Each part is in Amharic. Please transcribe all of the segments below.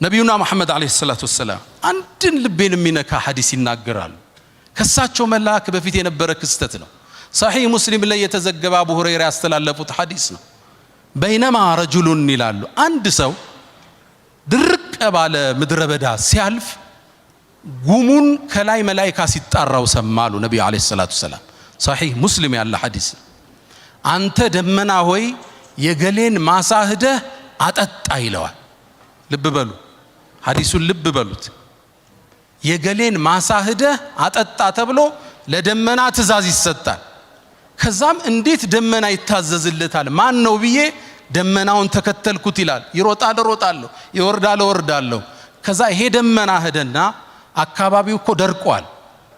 ነብዩና መሐመድ አለይሂ ሰላቱ ወሰለም አንድን ልቤን የሚነካ ሐዲስ ይናገራሉ። ከሳቸው መላክ በፊት የነበረ ክስተት ነው። ሰሒህ ሙስሊም ላይ የተዘገበ አቡ ሁረይራ ያስተላለፉት ሐዲስ ነው። በይነማ ረጁሉን ይላሉ አንድ ሰው ድርቅ ባለ ምድረ በዳ ሲያልፍ ጉሙን ከላይ መላእክት ሲጣራው ሰማሉ ነብዩ አለይሂ ሰላቱ ወሰለም። ሰሒህ ሙስሊም ያለ ሐዲስ። አንተ ደመና ሆይ የገሌን ማሳ ሄደህ አጠጣ ይለዋል። ልብ በሉ ሐዲሱን ልብ በሉት። የገሌን ማሳ ሄደህ አጠጣ ተብሎ ለደመና ትእዛዝ ይሰጣል። ከዛም እንዴት ደመና ይታዘዝለታል? ማን ነው ብዬ ደመናውን ተከተልኩት ይላል። ይሮጣል እሮጣለሁ፣ ይወርዳል እወርዳለሁ። ከዛ ይሄ ደመና ሄደና አካባቢው እኮ ደርቋል፣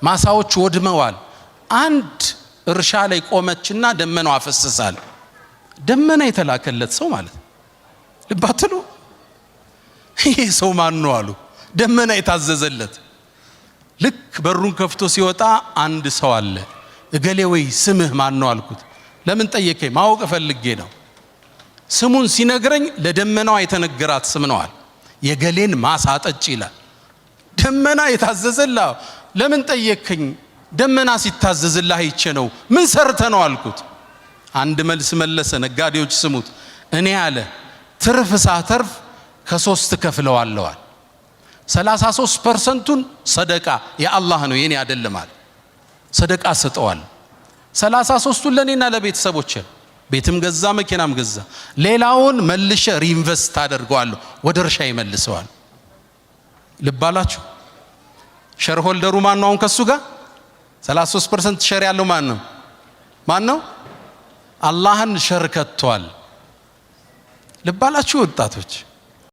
ማሳዎች ወድመዋል። አንድ እርሻ ላይ ቆመችና ደመናው አፈሰሳል። ደመና የተላከለት ሰው ማለት ልባትሉ ይሄ ሰው ማን ነው አሉ። ደመና የታዘዘለት። ልክ በሩን ከፍቶ ሲወጣ አንድ ሰው አለ። እገሌ ወይ ስምህ ማን ነው አልኩት። ለምን ጠየቀኝ? ማወቅ ፈልጌ ነው። ስሙን ሲነግረኝ ለደመናው የተነገራት ስም ነዋል። የገሌን ማሳ አጠጭ ይላል። ደመና የታዘዘልህ ለምን ጠየቀኝ? ደመና ሲታዘዝልህ አይቼ ነው። ምን ሰርተ ነው አልኩት። አንድ መልስ መለሰ። ነጋዴዎች ስሙት። እኔ አለ ትርፍ ሳተርፍ ከ3 ከፍለዋለዋል። 33%ቱን ሰደቃ የአላህ ነው የኔ አይደለም አለ። ሰደቃ ሰጠዋል። 33ቱን ለኔና ለቤተሰቦቼ ቤትም ገዛ መኪናም ገዛ። ሌላውን መልሼ ሪኢንቨስት አደርገዋለሁ፣ ወደ እርሻ ይመልሰዋል። ልባላችሁ ሼር ሆልደሩ ማን ነው? አሁን ከሱ ጋር 33% ሼር ያለው ማን ነው? ማን ነው? አላህን ሸር ከቷል። ልባላችሁ ወጣቶች